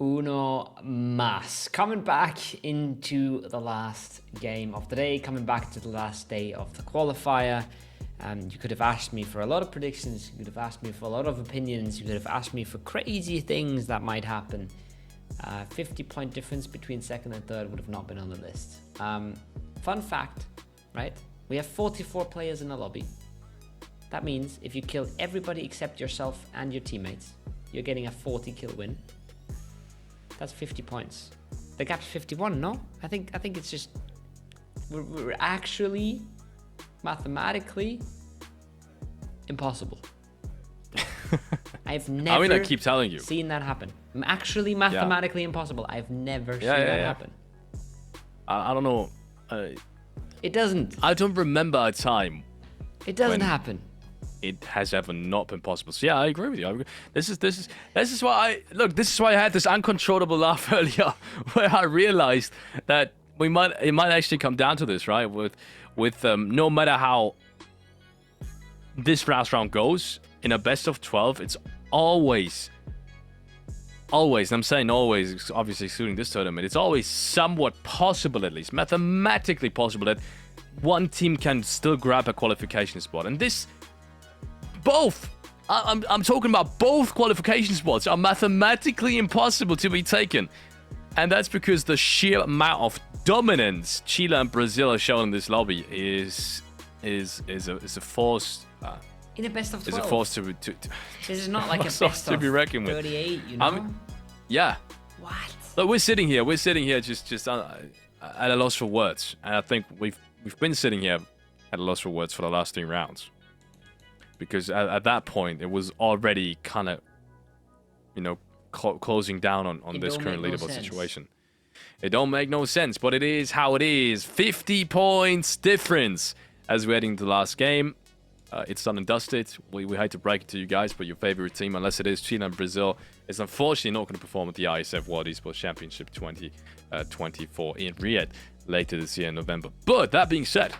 Uno mas. Coming back into the last game of the day, coming back to the last day of the qualifier. You could have asked me for a lot of predictions, you could have asked me for a lot of opinions, you could have asked me for crazy things that might happen. 50-point difference between second and third would have not been on the list. Fun fact, right? We have 44 players in the lobby. That means if you kill everybody except yourself and your teammates, you're getting a 40 kill win. That's 50 points. The gap's 51, no? I think it's just we're actually mathematically impossible. I've never I keep telling you. seen that happen. Actually mathematically impossible. I've never seen that happen. I don't know. It doesn't. I don't remember a time. It doesn't happen. It has ever not been possible. So yeah, I agree with you. This is why this is why I had this uncontrollable laugh earlier, where I realized that it might actually come down to this, right? With no matter how this last round goes in a best of 12, it's always, and I'm saying always, obviously excluding this tournament, it's always somewhat possible, at least mathematically possible, that one team can still grab a qualification spot, and this. Both! I'm talking about both qualification spots are mathematically impossible to be taken. And that's because the sheer amount of dominance Chile and Brazil are showing in this lobby is a force. In a best of 12. Is a force to this is not like a best of be reckoned with. 38, you know? Yeah. What? Look, we're sitting here just at a loss for words. And I think we've been sitting here at a loss for words for the last 3 rounds. Because at that point, it was already kind of, closing down on this current leaderboard situation. It don't make no sense, but it is how it is. 50 points difference as we're heading to the last game. It's done and dusted. We hate to break it to you guys, but your favorite team, unless it is Chile and Brazil, is unfortunately not going to perform at the IESF World Esports Championship 2024 in Riyadh later this year in November. But that being said,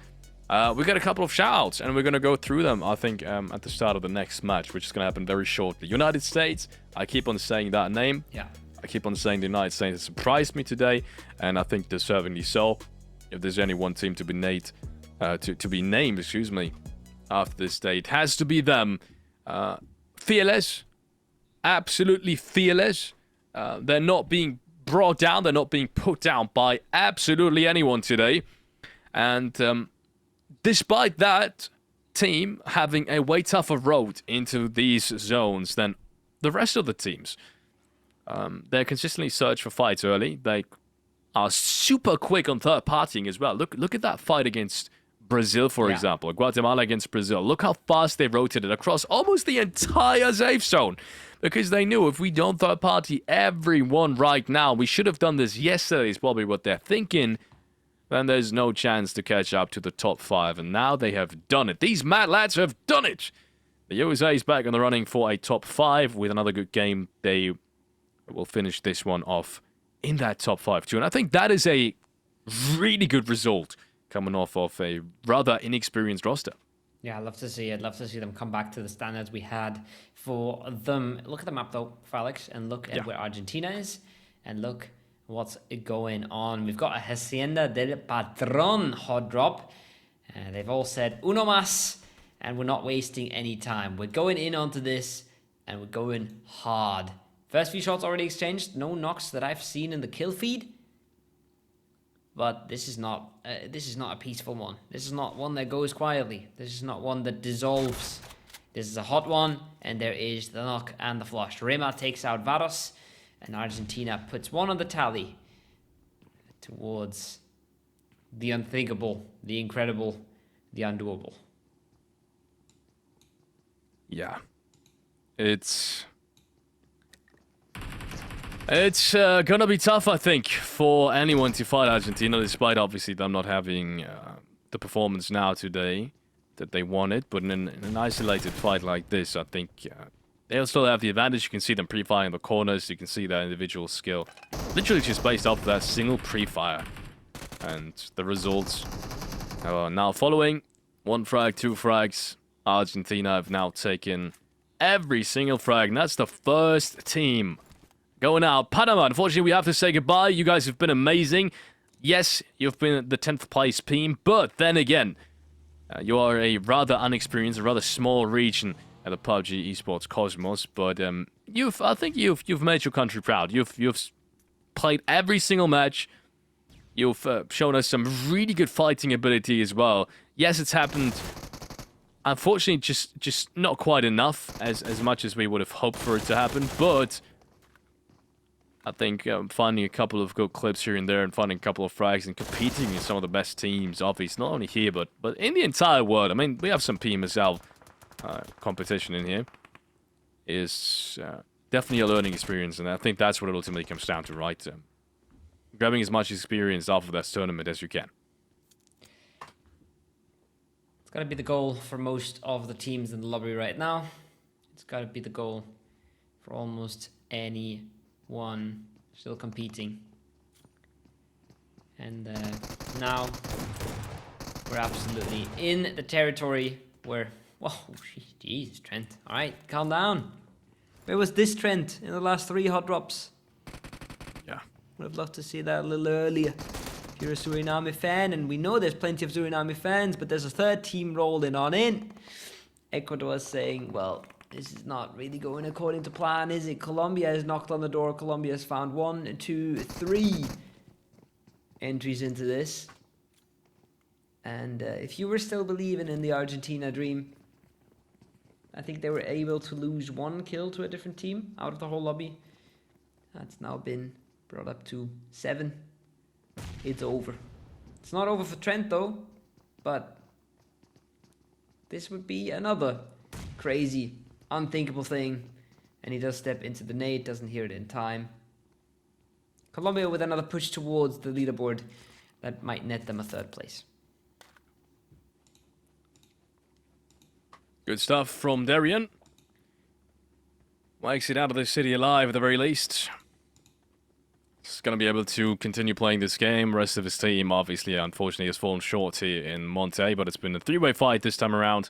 we got a couple of shout-outs, and we're going to go through them, I think, at the start of the next match, which is going to happen very shortly. United States, I keep on saying that name. Yeah. I keep on saying the United States has surprised me today, and I think deservingly so. If there's any one team to be named, after this day, it has to be them. Fearless. Absolutely fearless. They're not being brought down. They're not being put down by absolutely anyone today. And despite that team having a way tougher road into these zones than the rest of the teams, they consistently search for fights early. They are super quick on third partying as well. Look at that fight against Brazil, for example. Guatemala against Brazil. Look how fast they rotated across almost the entire safe zone. Because they knew if we don't third party everyone right now, we should have done this yesterday is probably what they're thinking, then there's no chance to catch up to the top 5. And now they have done it. These mad lads have done it. The USA is back in the running for a top 5 with another good game. They will finish this one off in that top 5 too. And I think that is a really good result coming off of a rather inexperienced roster. Yeah, I'd love to see it. I'd love to see them come back to the standards we had for them. Look at the map though, for Alex, and look at where Argentina is, and look what's going on. We've got a Hacienda del Patron hot drop. They've all said uno mas, and we're not wasting any time. We're going in onto this, and we're going hard. First few shots already exchanged. No knocks that I've seen in the kill feed. But this is not a peaceful one. This is not one that goes quietly. This is not one that dissolves. This is a hot one, and there is the knock and the flush. Rema takes out Varos, and Argentina puts 1 on the tally towards the unthinkable, the incredible, the undoable. Yeah. It's gonna be tough, I think, for anyone to fight Argentina, despite obviously them not having the performance now today that they wanted. But in an isolated fight like this, I think they'll still have the advantage. You can see them pre-firing the corners. You can see their individual skill. Literally just based off of that single pre-fire. And the results are now following. 1 frag, 2 frags. Argentina have now taken every single frag. And that's the first team going out. Panama, unfortunately, we have to say goodbye. You guys have been amazing. Yes, you've been the 10th place team, but then again, you are a rather unexperienced, a rather small region at the PUBG Esports Cosmos, but I think you've made your country proud. You've played every single match. You've shown us some really good fighting ability as well. Yes, it's happened. Unfortunately, just not quite enough as much as we would have hoped for it to happen, but I think finding a couple of good clips here and there and finding a couple of frags and competing in some of the best teams, obviously, not only here, but in the entire world. I mean, we have some PMSL competition in here. Is definitely a learning experience, and I think that's what it ultimately comes down to, right? Grabbing as much experience off of that tournament as you can. It's got to be the goal for most of the teams in the lobby right now. It's got to be the goal for almost anyone still competing. And now we're absolutely in the territory where... Whoa, jeez, Trent. All right, calm down. Where was this Trent in the last 3 hot drops? Yeah. Would have loved to see that a little earlier. If you're a Suriname fan, and we know there's plenty of Suriname fans, but there's a third team rolling on in. Ecuador is saying, well, this is not really going according to plan, is it? Colombia has knocked on the door. Colombia has found 1, 2, 3 entries into this. And if you were still believing in the Argentina dream, I think they were able to lose 1 kill to a different team out of the whole lobby. That's now been brought up to 7. It's over. It's not over for Trent though, but this would be another crazy, unthinkable thing. And he does step into the nade, doesn't hear it in time. Colombia with another push towards the leaderboard that might net them a 3rd place. Good stuff from Darian. Makes it out of this city alive at the very least. He's going to be able to continue playing this game. Rest of his team, obviously, unfortunately, has fallen short here in Monte, but it's been a 3-way fight this time around.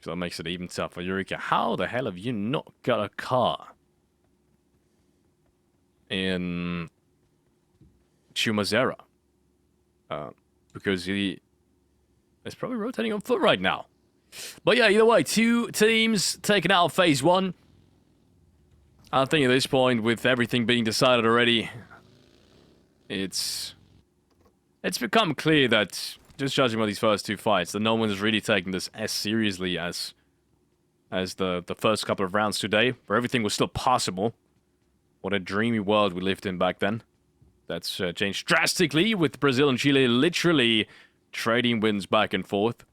So that makes it even tougher. Eureka, how the hell have you not got a car in Chumazera? Because he is probably rotating on foot right now. But yeah, either way, 2 teams taken out of phase 1. I think at this point, with everything being decided already, it's become clear that, just judging by these first 2 fights, that no one is really taking this as seriously as the first couple of rounds today, where everything was still possible. What a dreamy world we lived in back then. That's changed drastically with Brazil and Chile literally trading wins back and forth.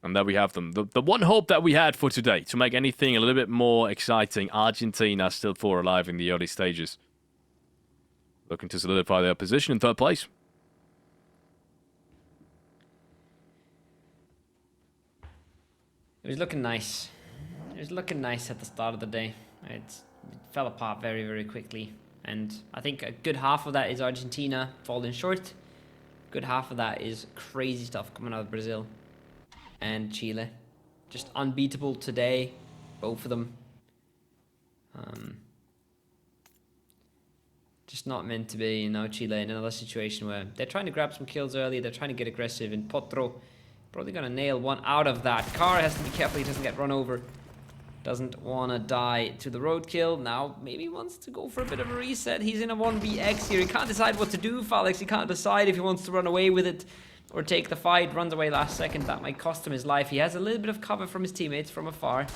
And there we have them. The one hope that we had for today, to make anything a little bit more exciting, Argentina still 4 alive in the early stages. Looking to solidify their position in 3rd place. It was looking nice. It was looking nice at the start of the day. It fell apart very, very quickly. And I think a good half of that is Argentina falling short. A good half of that is crazy stuff coming out of Brazil and Chile. Just unbeatable today, both of them. Just not meant to be, Chile in another situation where they're trying to grab some kills early, they're trying to get aggressive, and Potro probably gonna nail 1 out of that. Car has to be careful he doesn't get run over. Doesn't wanna die to the roadkill. Now, maybe wants to go for a bit of a reset. He's in a 1vx here. He can't decide what to do, Felix. He can't decide if he wants to run away with it or take the fight. Runs away last second. That might cost him his life. He has a little bit of cover from his teammates from afar.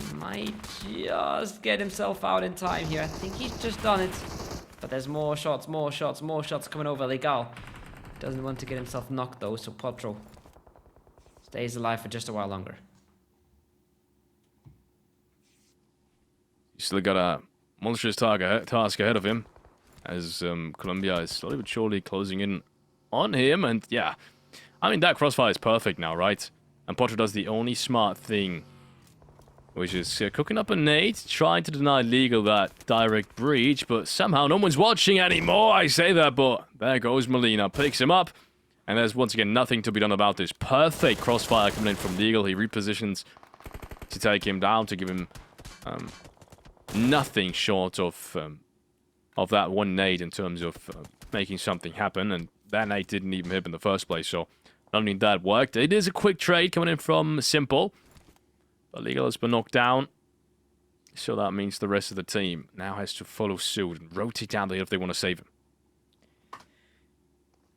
He might just get himself out in time here. I think he's just done it. But there's more shots coming over. Legal doesn't want to get himself knocked though, so Potro stays alive for just a while longer. He's still got a monstrous task ahead of him, as Colombia is slowly but surely closing in on him. And yeah, I mean, that crossfire is perfect now, right? And Potro does the only smart thing, which is cooking up a nade, trying to deny Legal that direct breach, but somehow no one's watching anymore. I say that, but there goes Molina, picks him up, and there's once again nothing to be done about this. Perfect crossfire coming in from Legal. He repositions to take him down, to give him nothing short of that one nade in terms of making something happen, and that nade didn't even hit in the first place, so not only that worked. It is a quick trade coming in from Simple, but Legal has been knocked down, so that means the rest of the team now has to follow suit and rotate down the hill if they want to save him.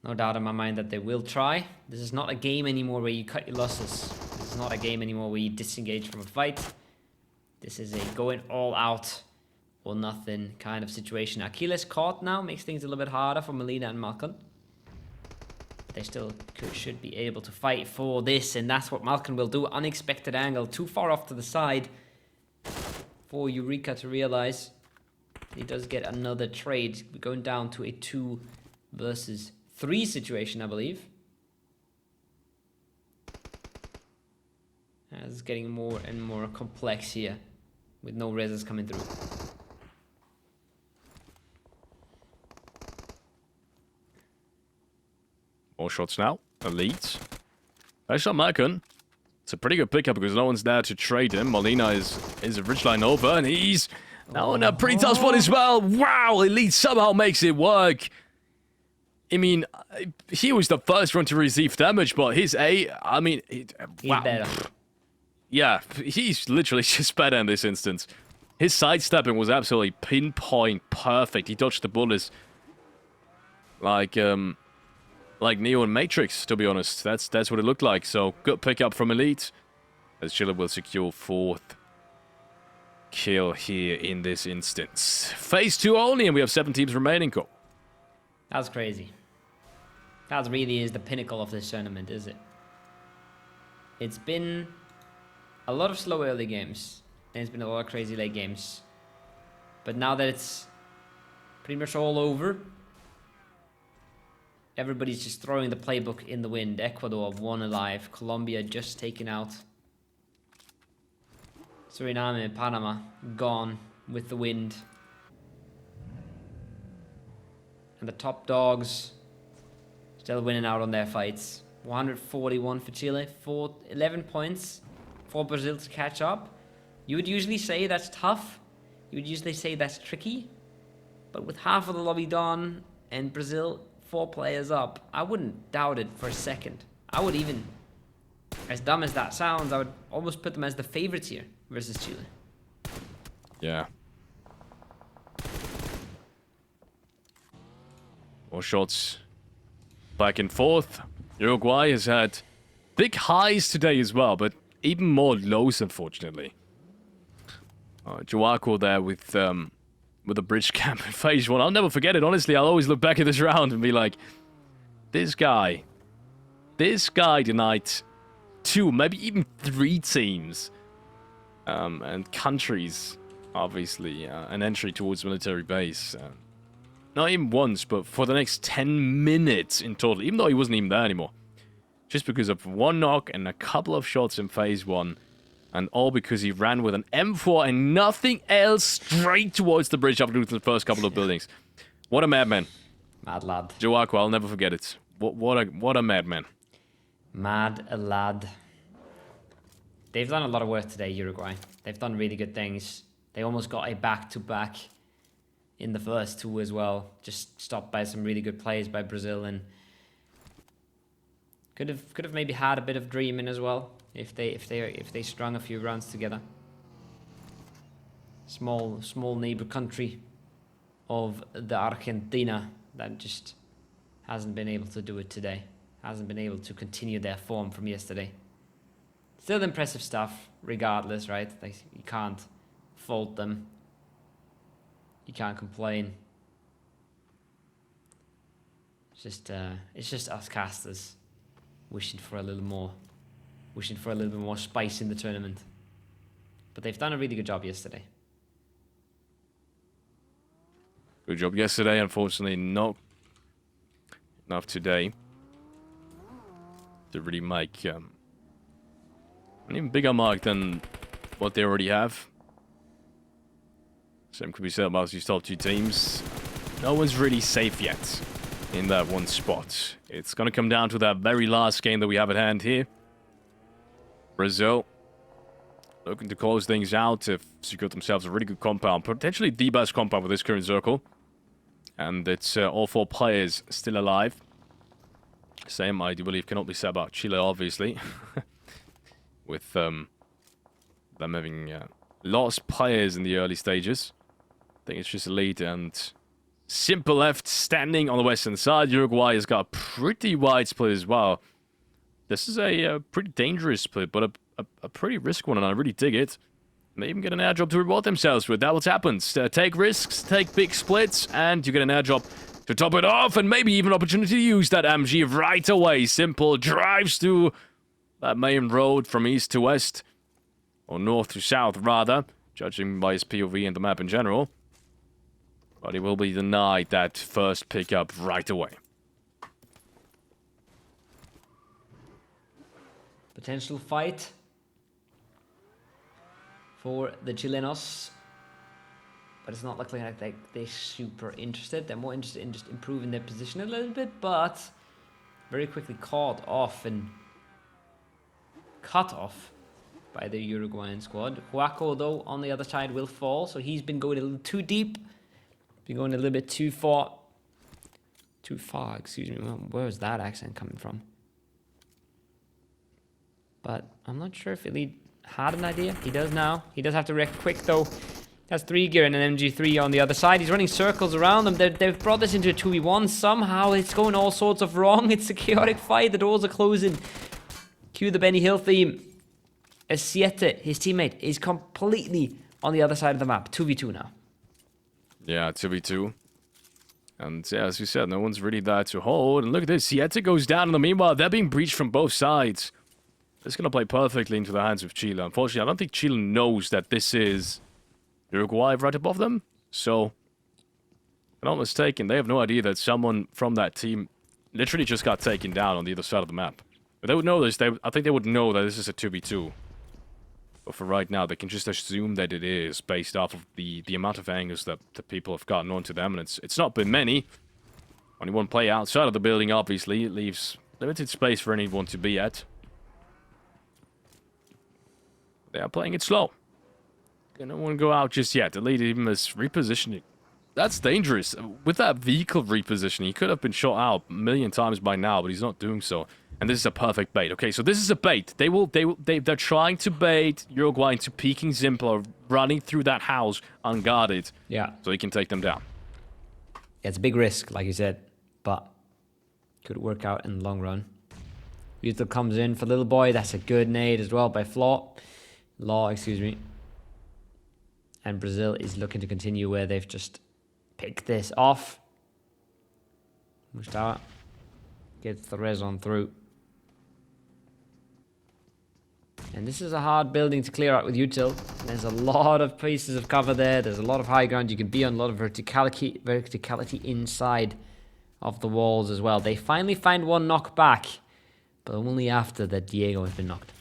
No doubt in my mind that they will try. This is not a game anymore where you cut your losses. This is not a game anymore where you disengage from a fight. This is a going all out or nothing kind of situation. Achilles caught now makes things a little bit harder for Melina and Malcolm. They still should be able to fight for this, and that's what Malcolm will do. Unexpected angle, too far off to the side for Eureka to realize. He does get another trade. We're going down to a 2 versus 3 situation, I believe. It's getting more and more complex here with no reses coming through. More shots now. Elite. Actually, Malcolm. It's a pretty good pickup because no one's there to trade him. Molina is a ridgeline over, and he's now in a pretty tough spot as well. Wow, Elite somehow makes it work. I mean, he was the first one to receive damage, but his A, I mean, He's wow. better. Yeah, he's literally just better in this instance. His sidestepping was absolutely pinpoint perfect. He dodged the bullets like Neo and Matrix, to be honest. That's what it looked like. So, good pickup from Elite, as Chiller will secure 4th kill here in this instance. Phase 2 only, and we have 7 teams remaining. Go. That's crazy. That really is the pinnacle of this tournament, is it? It's been a lot of slow early games, and it's been a lot of crazy late games. But now that it's pretty much all over, everybody's just throwing the playbook in the wind. Ecuador 1 alive. Colombia just taken out. Suriname and Panama gone with the wind. And the top dogs still winning out on their fights. 141 for Chile. 11 points for Brazil to catch up. You would usually say that's tough. You would usually say that's tricky. But with half of the lobby done and Brazil 4 players up, I wouldn't doubt it for a second. I would even, as dumb as that sounds, I would almost put them as the favorites here versus Chile. Yeah. More shots back and forth. Uruguay has had big highs today as well, but even more lows, unfortunately. Joaquin there with a bridge camp in phase 1. I'll never forget it, honestly. I'll always look back at this round and be like, this guy denied 2, maybe even 3 teams and countries, obviously, an entry towards military base. Not even once, but for the next 10 minutes in total, even though he wasn't even there anymore. Just because of 1 knock and a couple of shots in phase 1. And all because he ran with an M4 and nothing else straight towards the bridge after the first couple of buildings. What a madman. Mad lad. Joaquin, I'll never forget it. What a madman. Mad lad. They've done a lot of work today, Uruguay. They've done really good things. They almost got a back-to-back in the first 2 as well. Just stopped by some really good plays by Brazil, and could have maybe had a bit of dreaming as well if they strung a few rounds together. Small neighbor country of the Argentina that just hasn't been able to do it today. Hasn't been able to continue their form from yesterday. Still impressive stuff, regardless, right? Like, you can't fault them. You can't complain. It's just us casters wishing for a little bit more spice in the tournament. But they've done a really good job yesterday. Good job yesterday, unfortunately not enough today to really make an even bigger mark than what they already have. Same could be said about these top 2 teams. No one's really safe yet in that one spot. It's going to come down to that very last game that we have at hand here. Brazil looking to close things out to secure themselves a really good compound. Potentially the best compound with this current circle. And it's all 4 players still alive. Same, I do believe, cannot be said about Chile, obviously. With them having lost players in the early stages. I think it's just Elite and Simple left standing on the western side. Uruguay has got a pretty wide split as well. This is a pretty dangerous split, but a pretty risky one, and I really dig it. May even get an airdrop to reward themselves with. That what happens. Take risks, take big splits, and you get an airdrop to top it off, and maybe even opportunity to use that MG right away. Simple drives to that main road from east to west, or north to south, rather, judging by his POV and the map in general. But he will be denied that first pickup right away. Potential fight for the Chilenos, but it's not looking like they're super interested. They're more interested in just improving their position a little bit, but very quickly caught off and cut off by the Uruguayan squad. Huaco, though, on the other side will fall, so he's been going a little too deep. Been going a little bit too far. Excuse me. Where is that accent coming from? But I'm not sure if Elite had an idea. He does now. He does have to react quick, though. That's 3 gear and an MG3 on the other side. He's running circles around them. They've brought this into a 2v1. Somehow it's going all sorts of wrong. It's a chaotic fight. The doors are closing. Cue the Benny Hill theme. As Siete, his teammate, is completely on the other side of the map. 2v2 now. Yeah, 2v2. And yeah, as you said, no one's really there to hold. And look at this. Siete goes down in the meanwhile. They're being breached from both sides. It's going to play perfectly into the hands of Chile. Unfortunately, I don't think Chile knows that this is Uruguay right above them. So, if I'm not mistaken, they have no idea that someone from that team literally just got taken down on the other side of the map. If they would know this, I think they would know that this is a 2v2. But for right now, they can just assume that it is based off of the amount of angles that the people have gotten onto them. And it's not been many. Only one player outside of the building, obviously. It leaves limited space for anyone to be at. They are playing it slow. They don't want to go out just yet. The lead even is repositioning. That's dangerous. With that vehicle repositioning, he could have been shot out a million times by now, but he's not doing so. And this is a perfect bait. Okay, so this is a bait. They're trying to bait Uruguay into peeking Zimpler, running through that house unguarded. Yeah. So he can take them down. Yeah, it's a big risk, like you said, but could work out in the long run. Util comes in for Little Boy. That's a good nade as well by Law, excuse me. And Brazil is looking to continue where they've just picked this off. Mustafa gets the res on through. And this is a hard building to clear out with Util. There's a lot of pieces of cover there. There's a lot of high ground you can be on, a lot of verticality inside of the walls as well. They finally find one knock back, but only after that Diego has been knocked.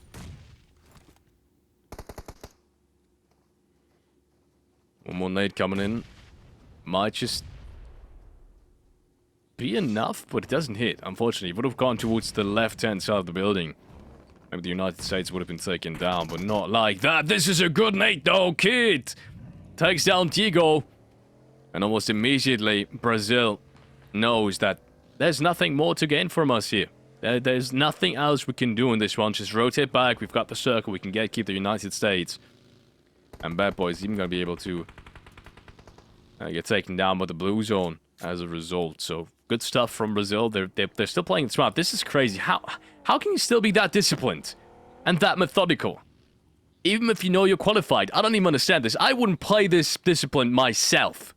One more nade coming in. Might just be enough, but it doesn't hit. Unfortunately, it would have gone towards the left-hand side of the building. Maybe the United States would have been taken down, but not like that. This is a good nade, though, kid. Takes down Diego. And almost immediately, Brazil knows that there's nothing more to gain from us here. There's nothing else we can do in this one. Just rotate back. We've got the circle. We can keep the United States. And Bad Boy is even going to be able to get taken down by the blue zone as a result. So good stuff from Brazil. They're still playing smart. This is crazy. How can you still be that disciplined and that methodical? Even if you know you're qualified. I don't even understand this. I wouldn't play this discipline myself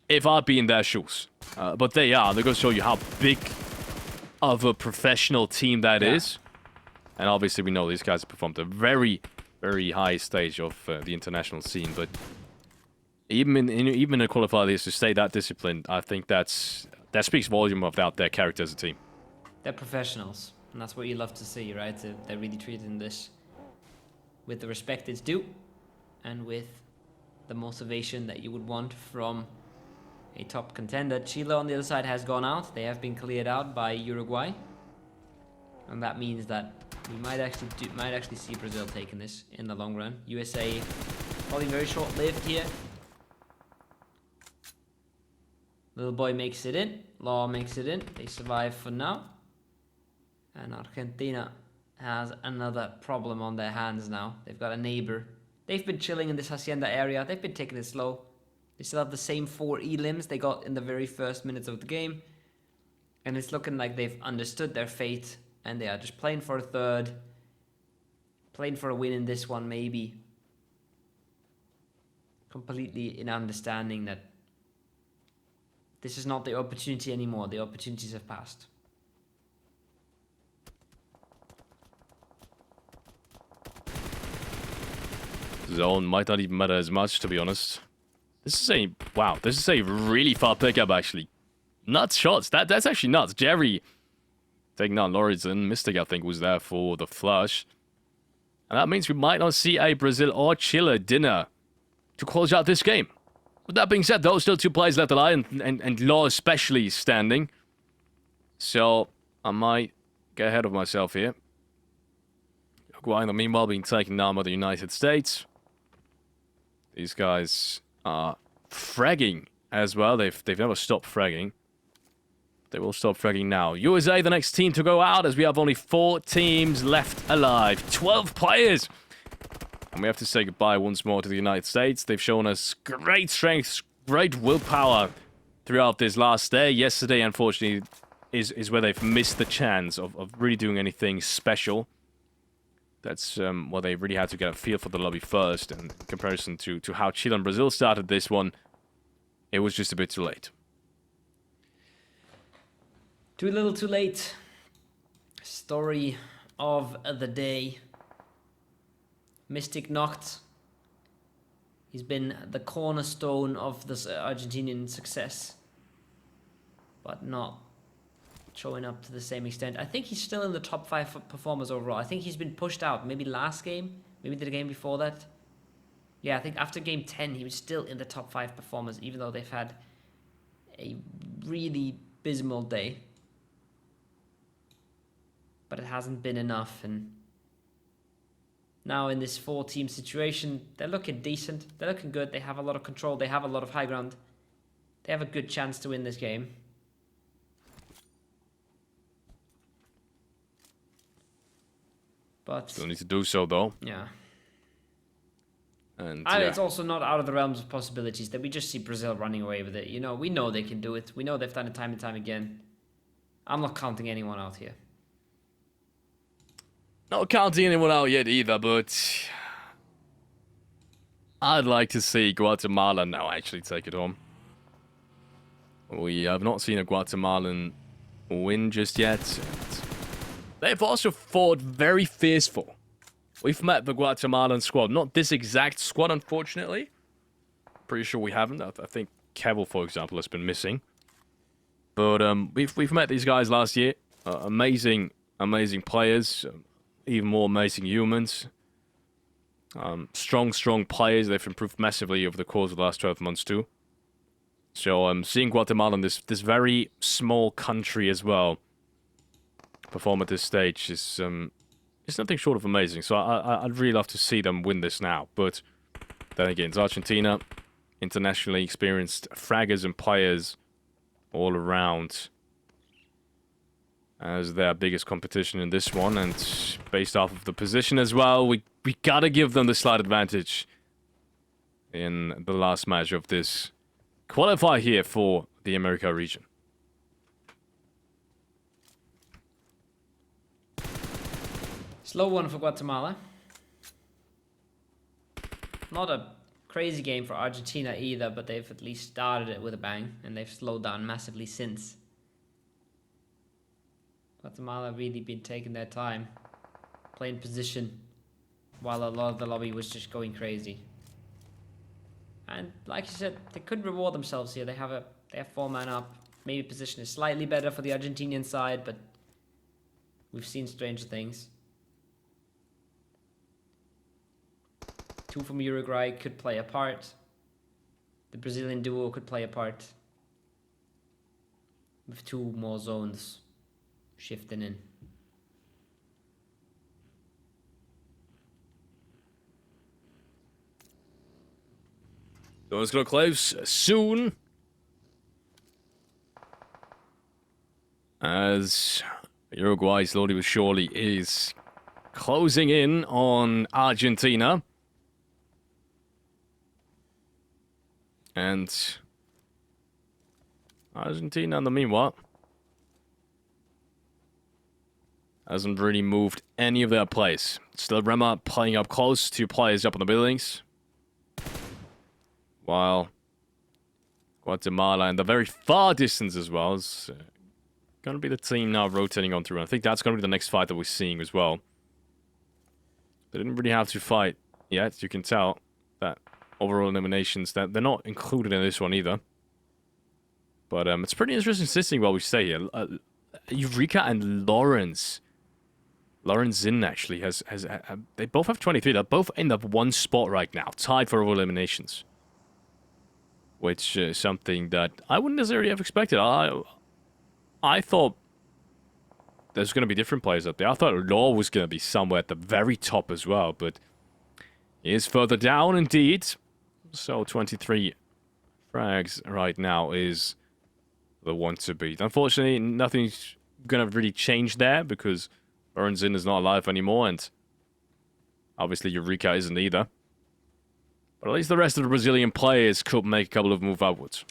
if I'd be in their shoes. But they are. They're going to show you how big of a professional team that is. And obviously we know these guys have performed a very high stage of the international scene, but even in a qualifier to stay that disciplined, I think that speaks volume about their character as a team. They're professionals, and that's what you love to see, right? They're really treating this with the respect it's due, and with the motivation that you would want from a top contender. Chile on the other side has gone out. They have been cleared out by Uruguay, and that means that We might actually see Brazil taking this in the long run. USA probably very short-lived here. Little boy makes it in. Law makes it in. They survive for now. And Argentina has another problem on their hands now. They've got a neighbor. They've been chilling in this hacienda area. They've been taking it slow. They still have the same 4 elims they got in the very first minutes of the game. And it's looking like they've understood their fate. And they are just playing for a third. Playing for a win in this one, maybe. Completely in understanding that this is not the opportunity anymore. The opportunities have passed. Zone might not even matter as much, to be honest. This is a really far pickup, actually. Nuts shots. That's actually nuts. Jerry taking down Lauritsen. Mystic, I think, was there for the flush. And that means we might not see a Brazil or Chile dinner to close out this game. With that being said, though, still 2 players left alive, and Law especially standing. So, I might get ahead of myself here. Uruguay, meanwhile, being taken down by the United States. These guys are fragging as well. They've never stopped fragging. They will stop fragging now. USA, the next team to go out, as we have only 4 teams left alive. 12 players! And we have to say goodbye once more to the United States. They've shown us great strength, great willpower throughout this last day. Yesterday, unfortunately, is where they've missed the chance of really doing anything special. That's what they really had to get a feel for the lobby first. And in comparison to how Chile and Brazil started this one, it was just a bit too late. Too little, too late. Story of the day. Mystic knocked. He's been the cornerstone of this Argentinian success, but not showing up to the same extent. I think he's still in the top 5 performers overall. I think he's been pushed out. Maybe last game, maybe the game before that. Yeah, I think after game 10, he was still in the top 5 performers, even though they've had a really abysmal day. But it hasn't been enough, and now in this 4-team situation, they're looking decent. They're looking good. They have a lot of control. They have a lot of high ground. They have a good chance to win this game. But still need to do so, though. Yeah. And it's also not out of the realms of possibilities that we just see Brazil running away with it. You know, we know they can do it. We know they've done it time and time again. I'm not counting anyone out here. Not counting anyone out yet either, but I'd like to see Guatemala now actually take it home. We have not seen a Guatemalan win just yet. They've also fought very fierceful. We've met the Guatemalan squad. Not this exact squad, unfortunately. Pretty sure we haven't. I think Kevel, for example, has been missing. But we've met these guys last year. Amazing players. Even more amazing humans. Strong players. They've improved massively over the course of the last 12 months too. So seeing Guatemala in this very small country as well perform at this stage is it's nothing short of amazing. So I'd really love to see them win this now. But then again, it's Argentina, internationally experienced fraggers and players all around as their biggest competition in this one, and based off of the position as well, we gotta give them the slight advantage in the last match of this qualifier here for the America region. Slow one for Guatemala. Not a crazy game for Argentina either, but they've at least started it with a bang, and they've slowed down massively since. Guatemala really been taking their time, playing position, while a lot of the lobby was just going crazy. And like you said, they could reward themselves here. They have 4 man up. Maybe position is slightly better for the Argentinian side, but we've seen stranger things. 2 from Uruguay could play a part. The Brazilian duo could play a part. With 2 more zones shifting in. Doors gonna close soon. As Uruguay slowly but surely is closing in on Argentina. And Argentina, in the meanwhile, hasn't really moved any of their plays. Still Rema playing up close, 2 players up on the buildings. While Guatemala in the very far distance as well is going to be the team now rotating on through. I think that's going to be the next fight that we're seeing as well. They didn't really have to fight yet. You can tell that overall eliminations, that they're not included in this one either. But it's pretty interesting sitting while we stay here. Eureka and Lawrence. Lawrence Zinn actually has they both have 23. They're both in the 1 spot right now, tied for overall eliminations. Which is something that I wouldn't necessarily have expected. I thought there's going to be different players up there. I thought Law was going to be somewhere at the very top as well, but he is further down indeed. So 23 frags right now is the one to beat. Unfortunately, nothing's going to really change there because Burnsin is not alive anymore, and obviously Eureka isn't either. But at least the rest of the Brazilian players could make a couple of moves upwards.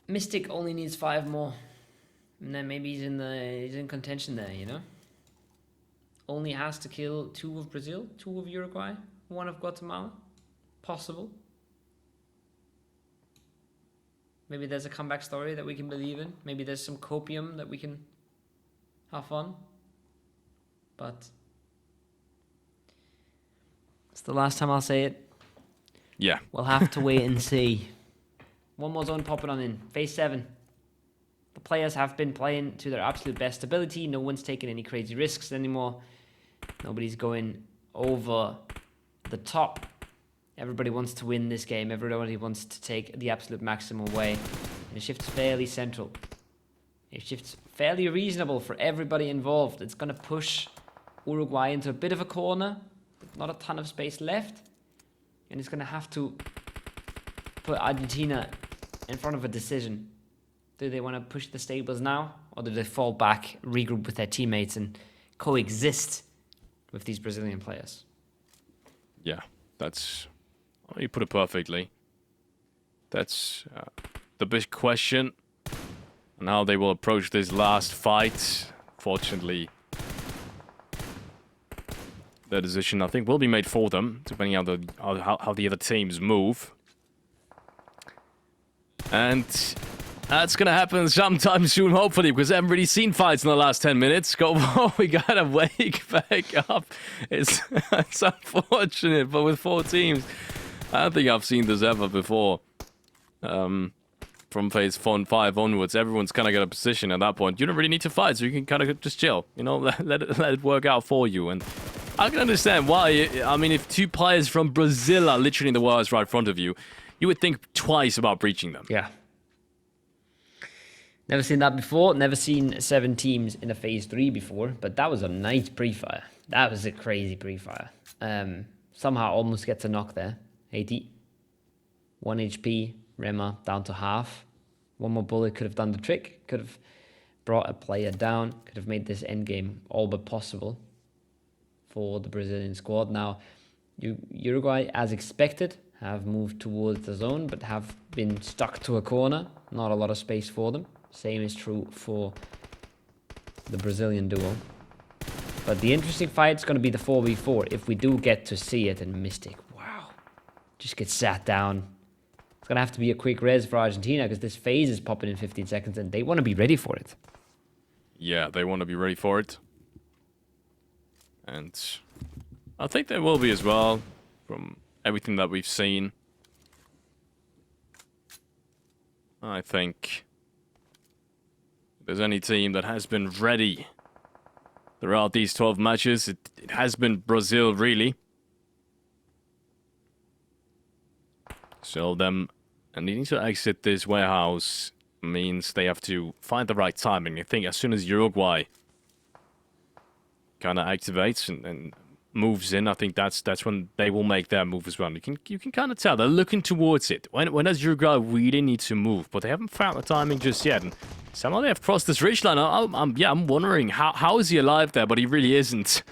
Mystic only needs 5 more, and then maybe he's in contention there. You know, only has to kill 2 of Brazil, 2 of Uruguay, 1 of Guatemala, possible. Maybe there's a comeback story that we can believe in. Maybe there's some copium that we can have fun. But it's the last time I'll say it. Yeah. We'll have to wait and see. One more zone popping on in. Phase 7. The players have been playing to their absolute best ability. No one's taking any crazy risks anymore. Nobody's going over the top. Everybody wants to win this game. Everybody wants to take the absolute maximum away. And it shifts fairly central. It shifts fairly reasonable for everybody involved. It's going to push Uruguay into a bit of a corner. Not a ton of space left. And it's going to have to put Argentina in front of a decision. Do they want to push the stables now? Or do they fall back, regroup with their teammates and coexist with these Brazilian players? Yeah, that's... you put it perfectly. That's the big question. And how they will approach this last fight. Fortunately, the decision, I think, will be made for them, depending on how the other teams move. And that's going to happen sometime soon, hopefully, because I haven't really seen fights in the last 10 minutes. We got to wake back up. It's unfortunate, but with 4 teams, I don't think I've seen this ever before. From phase 4 and 5 onwards, everyone's kind of got a position at that point. You don't really need to fight, so you can kind of just chill. You know, let it work out for you. And I can understand why. I mean, if 2 players from Brazil are literally in the wires right in front of you, you would think twice about breaching them. Yeah. Never seen that before. Never seen 7 teams in a phase 3 before. But that was a nice pre-fire. That was a crazy pre-fire. Somehow almost gets a knock there. 80. 1 HP. Rema down to half. 1 more bullet could have done the trick. Could have brought a player down. Could have made this endgame all but possible for the Brazilian squad. Now, Uruguay, as expected, have moved towards the zone, but have been stuck to a corner. Not a lot of space for them. Same is true for the Brazilian duo. But the interesting fight is going to be the 4v4, if we do get to see it. And Mystic, wow, just gets sat down. It's going to have to be a quick res for Argentina, because this phase is popping in 15 seconds, and they want to be ready for it. Yeah, they want to be ready for it. And I think they will be as well, from everything that we've seen. I think if there's any team that has been ready throughout these 12 matches, it has been Brazil, really. So them needing to exit this warehouse means they have to find the right timing. I think as soon as Uruguay kind of activates and moves in, I think that's when they will make their move as well. You can kind of tell they're looking towards it. When does Uruguay really need to move? But they haven't found the timing just yet. And somehow they have crossed this ridge line. I'm wondering how is he alive there? But he really isn't.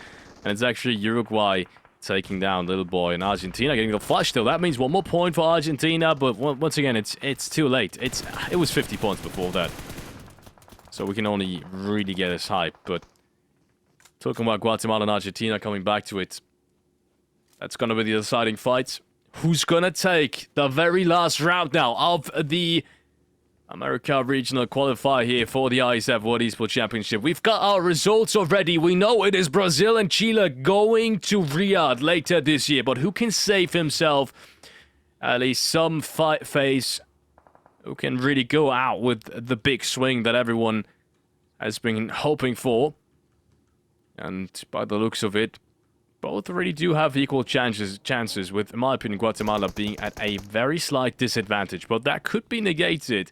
And it's actually Uruguay taking down Little Boy, and Argentina getting the flush still. That means one more point for Argentina. But once again, it's too late. It was 50 points before that. So we can only really get as hype. But talking about Guatemala and Argentina, coming back to it, that's going to be the deciding fight. Who's going to take the very last round now of the America Regional Qualifier here for the IESF World Esports Championship? We've got our results already. We know it is Brazil and Chile going to Riyadh later this year. But who can save himself at least some fight phase? Who can really go out with the big swing that everyone has been hoping for? And by the looks of it, both really do have equal chances, with, in my opinion, Guatemala being at a very slight disadvantage. But that could be negated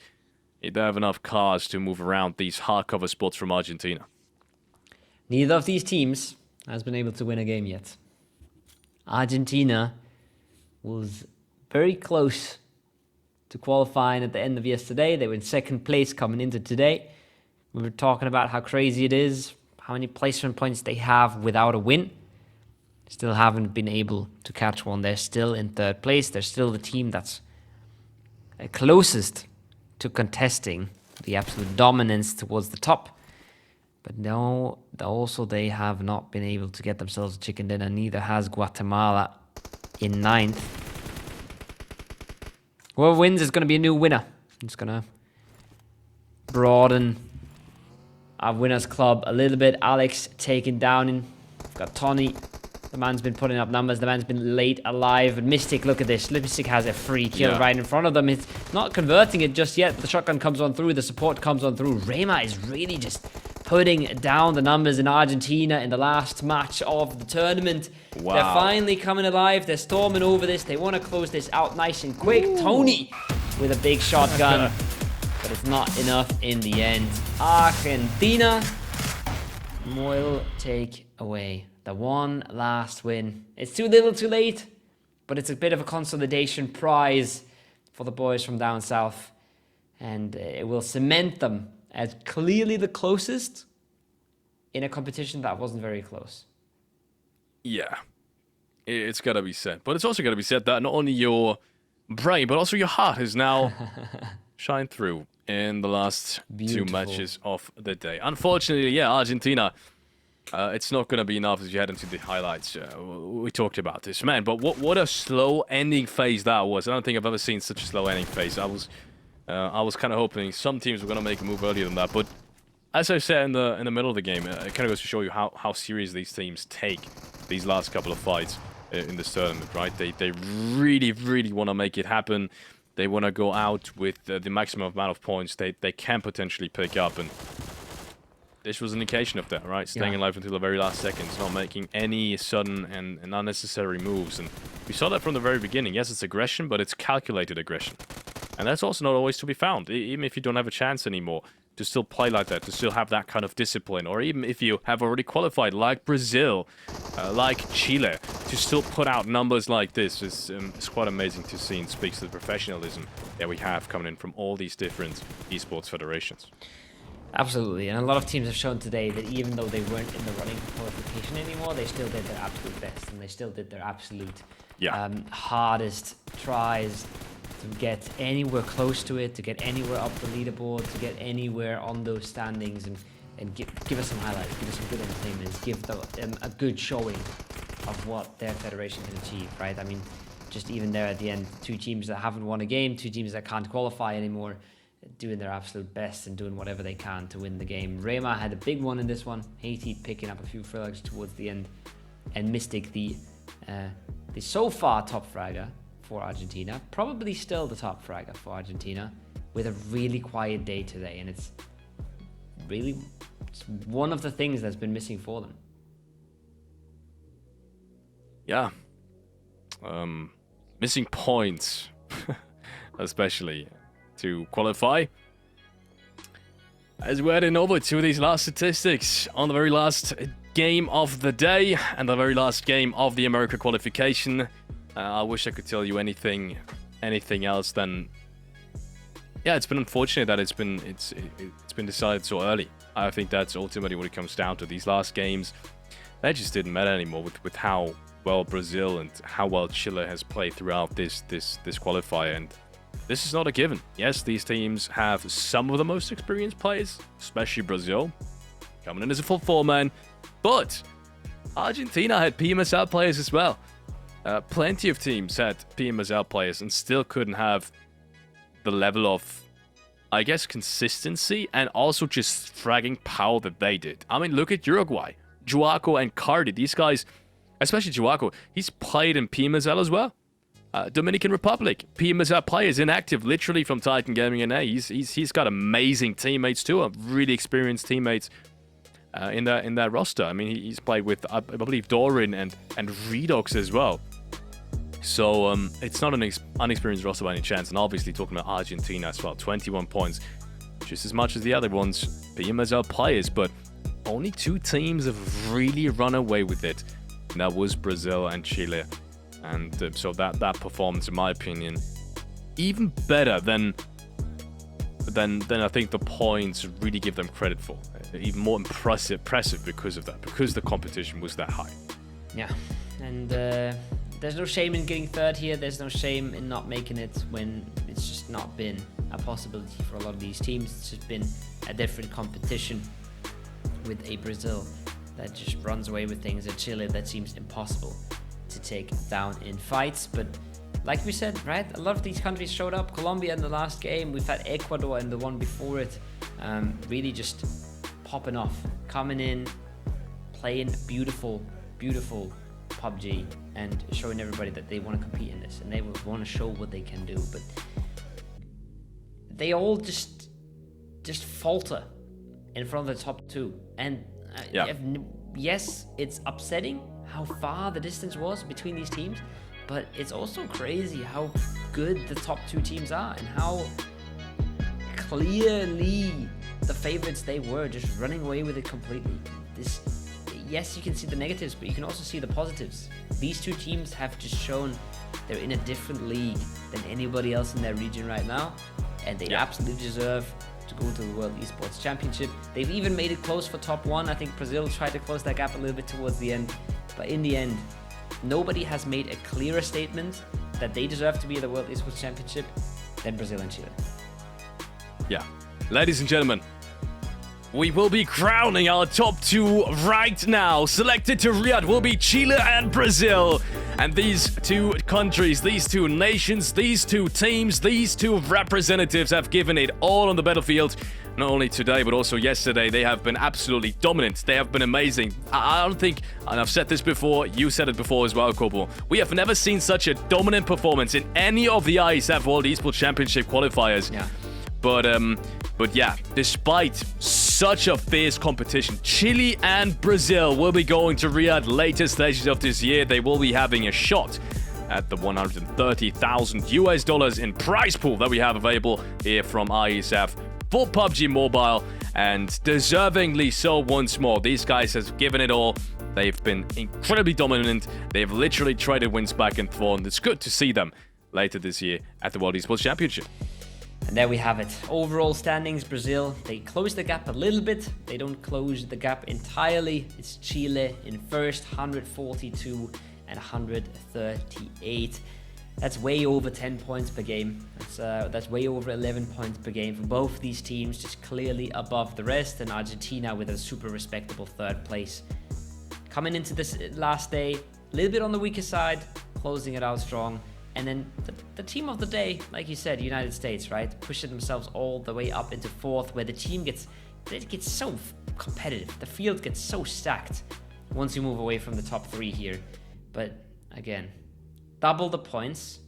if they have enough cars to move around these hardcover spots from Argentina. Neither of these teams has been able to win a game yet. Argentina was very close to qualifying at the end of yesterday. They were in second place coming into today. We were talking about how crazy it is, how many placement points they have without a win. Still haven't been able to catch one. They're still in third place. They're still the team that's closest to contesting the absolute dominance towards the top. But no, also they have not been able to get themselves a chicken dinner. Neither has Guatemala in ninth. Whoever wins is going to be a new winner. It's going to broaden our winners club a little bit. Alex taken down. We've got Tony. The man's been putting up numbers. The man's been late alive. And Mystic, look at this. Mystic has a free kill right in front of them. It's not converting it just yet. The shotgun comes on through. The support comes on through. Rema is really just putting down the numbers in Argentina in the last match of the tournament. Wow. They're finally coming alive. They're storming over this. They want to close this out nice and quick. Ooh. Tony with a big shotgun. But it's not enough in the end. Argentina will take away the one last win. It's too little too late, but it's a bit of a consolidation prize for the boys from down south. And it will cement them as clearly the closest in a competition that wasn't very close. Yeah, it's got to be said. But it's also got to be said that not only your brain, but also your heart has now shined through in the last two matches of the day. Unfortunately, yeah, Argentina, it's not going to be enough as you head into the highlights. We talked about this, man. But what a slow ending phase that was. I don't think I've ever seen such a slow ending phase. I was kind of hoping some teams were going to make a move earlier than that. But as I said in the middle of the game, it kind of goes to show you how serious these teams take these last couple of fights in this tournament, right? They really, really want to make it happen. They want to go out with the maximum amount of points they can potentially pick up. And this was an indication of that, right? Staying alive until the very last seconds, not making any sudden and unnecessary moves. And we saw that from the very beginning. Yes, it's aggression, but it's calculated aggression. And that's also not always to be found, even if you don't have a chance anymore to still play like that, to still have that kind of discipline, or even if you have already qualified, like Brazil, like Chile, to still put out numbers like this is quite amazing to see, and speaks to the professionalism that we have coming in from all these different esports federations. Absolutely, and a lot of teams have shown today that even though they weren't in the running for qualification anymore, they still did their absolute best, and they still did their absolute hardest tries to get anywhere close to it, to get anywhere up the leaderboard, to get anywhere on those standings, and give us some highlights, give us some good entertainment, give them a good showing of what their federation can achieve, right? I mean, just even there at the end, two teams that haven't won a game, two teams that can't qualify anymore, doing their absolute best and doing whatever they can to win the game. Rema had a big one in this one. Haiti picking up a few frags towards the end, and Mystic, the so far top fragger for Argentina, probably still the top fragger for Argentina, with a really quiet day today, and it's one of the things that's been missing for them. Yeah, missing points, especially to qualify. As we're heading over to these last statistics on the very last game of the day and the very last game of the America qualification. I wish I could tell you anything else than, yeah, it's been unfortunate that it's been decided so early. I think that's ultimately what it comes down to. These last games, they just didn't matter anymore with how well Brazil and how well Chile has played throughout this qualifier, and this is not a given. Yes, these teams have some of the most experienced players, especially Brazil, coming in as a full four-man, but Argentina had PMSL players as well. Plenty of teams had PMSL players and still couldn't have the level of, I guess, consistency and also just fragging power that they did. I mean, look at Uruguay. Joaco and Cardi, these guys, especially Joaco, he's played in PMSL as well. Dominican Republic, PMSL players inactive, literally from Titan Gaming NA. He's got amazing teammates too, really experienced teammates in that roster. I mean, he's played with, I believe, Doran and Redox as well. So it's not an unexperienced roster by any chance. And obviously talking about Argentina as well, 21 points, just as much as the other ones, PMSL players, but only two teams have really run away with it. And that was Brazil and Chile. And so that performance, in my opinion, even better than I think the points really give them credit for. Even more impressive because of that, because the competition was that high. Yeah, and there's no shame in getting third here. There's no shame in not making it when it's just not been a possibility for a lot of these teams. It's just been a different competition with a Brazil that just runs away with things, and Chile that seems impossible to take down in fights. But like we said, right, a lot of these countries showed up. Colombia in the last game, we've had Ecuador in the one before it, really just popping off, coming in, playing beautiful PUBG and showing everybody that they want to compete in this and they want to show what they can do. But they all just falter in front of the top two, and yes, it's upsetting how far the distance was between these teams, but it's also crazy how good the top two teams are and how clearly the favorites they were, just running away with it completely. Yes, you can see the negatives, but you can also see the positives. These two teams have just shown they're in a different league than anybody else in their region right now, and they absolutely deserve to go to the World Esports Championship. They've even made it close for top one. I think Brazil tried to close that gap a little bit towards the end, but in the end, nobody has made a clearer statement that they deserve to be at the World Esports Championship than Brazil and Chile. Yeah. Ladies and gentlemen, we will be crowning our top two right now. Selected to Riyadh will be Chile and Brazil. And these two countries, these two nations, these two teams, these two representatives have given it all on the battlefield. Not only today, but also yesterday. They have been absolutely dominant. They have been amazing. I don't think, and I've said this before, you said it before as well, Kobo, we have never seen such a dominant performance in any of the IESF World Esports Championship qualifiers. Yeah. But yeah, despite such a fierce competition, Chile and Brazil will be going to Riyadh later stages of this year. They will be having a shot at the $130,000 in prize pool that we have available here from IESF for PUBG Mobile, and deservingly so once more. These guys have given it all. They've been incredibly dominant. They've literally traded wins back and forth, and it's good to see them later this year at the World Esports Championship. And there we have it. Overall standings, Brazil, they close the gap a little bit. They don't close the gap entirely. It's Chile in first, 142 and 138. That's way over 10 points per game. That's way over 11 points per game for both these teams, just clearly above the rest. And Argentina with a super respectable third place. Coming into this last day, a little bit on the weaker side, closing it out strong. And then the team of the day, like you said, United States, right? Pushing themselves all the way up into fourth, where the team gets so competitive. The field gets so stacked once you move away from the top three here. But again, double the points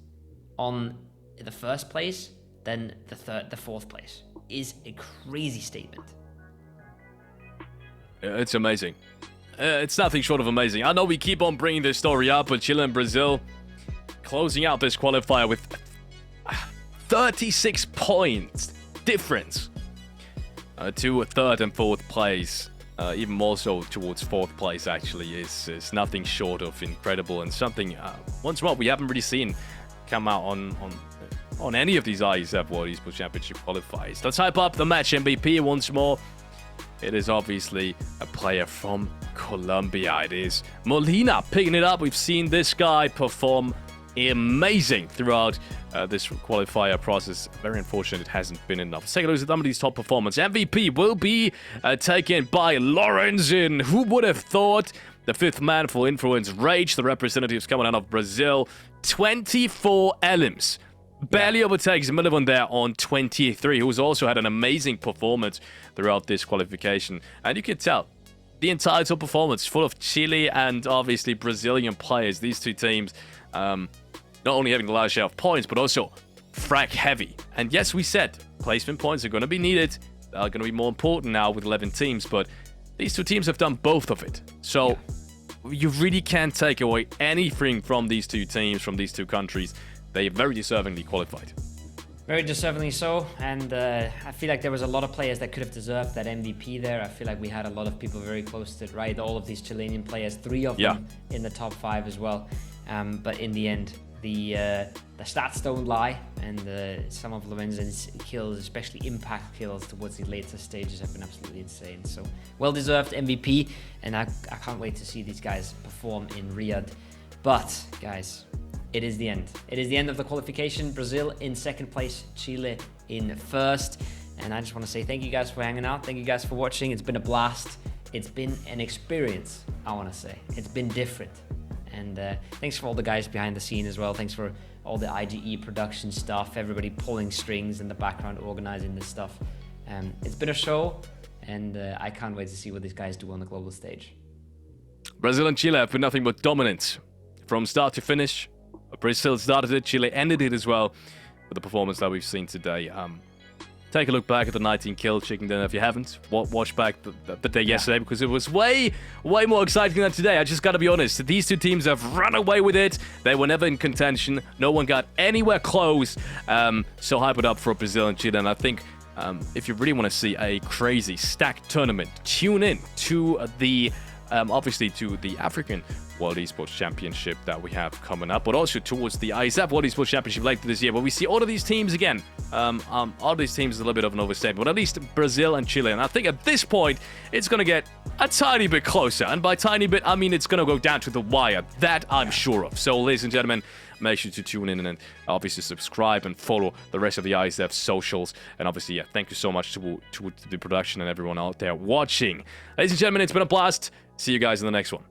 on the first place than the fourth place is a crazy statement. It's amazing. It's nothing short of amazing. I know we keep on bringing this story up, but Chile and Brazil closing out this qualifier with 36 points difference to third and fourth place. even more so towards 4th place, actually, is nothing short of incredible, and something, once more, we haven't really seen come out on any of these IESF World Esports Championship qualifiers. Let's hype up the match MVP once more. It is obviously a player from Colombia. It is Molina picking it up. We've seen this guy perform amazing throughout this qualifier process. Very unfortunate it hasn't been enough. Let's take a look at some of these top performance. MVP will be taken by Lorenzen. Who would have thought? The 5th man for Influence Rage, the representatives coming out of Brazil. 24 elims. Barely overtakes Milivan there on 23, who's also had an amazing performance throughout this qualification. And you can tell, the entire top performance, full of Chile and obviously Brazilian players. These two teams, not only having the large share of points, but also frag heavy. And yes, we said, placement points are going to be needed. They're going to be more important now with 11 teams, but these two teams have done both of it. So you really can't take away anything from these two teams, from these two countries. They very deservingly qualified. Very deservingly so, and I feel like there was a lot of players that could have deserved that MVP there. I feel like we had a lot of people very close to it, right? All of these Chilean players, 3 of them in the top 5 as well. But in the end, the stats don't lie, and some of Lorenzen's kills, especially impact kills towards the later stages, have been absolutely insane. So well-deserved MVP, and I can't wait to see these guys perform in Riyadh. But guys, it is the end. It is the end of the qualification. Brazil in 2nd place, Chile in 1st. And I just want to say thank you guys for hanging out. Thank you guys for watching. It's been a blast. It's been an experience, I want to say. It's been different. And thanks for all the guys behind the scene as well. Thanks for all the IGE production stuff, everybody pulling strings in the background, organizing this stuff. It's been a show, and I can't wait to see what these guys do on the global stage. Brazil and Chile have been nothing but dominant from start to finish. Brazil started it, Chile ended it as well with the performance that we've seen today. Take a look back at the 19 kill chicken dinner if you haven't. Watch back the day yesterday, because it was way more exciting than today. I just gotta be honest. These two teams have run away with it. They were never in contention. No one got anywhere close. So hype it up for Brazil and Chile. And I think if you really want to see a crazy stacked tournament, tune in to the obviously to the African World Esports Championship that we have coming up, but also towards the IESF World Esports Championship later this year, where we see all of these teams again. All of these teams is a little bit of an overstatement, but at least Brazil and Chile. And I think at this point, it's going to get a tiny bit closer. And by tiny bit, I mean it's going to go down to the wire. That I'm sure of. So, ladies and gentlemen, make sure to tune in and obviously subscribe and follow the rest of the IESF socials. And obviously, thank you so much to the production and everyone out there watching. Ladies and gentlemen, it's been a blast. See you guys in the next one.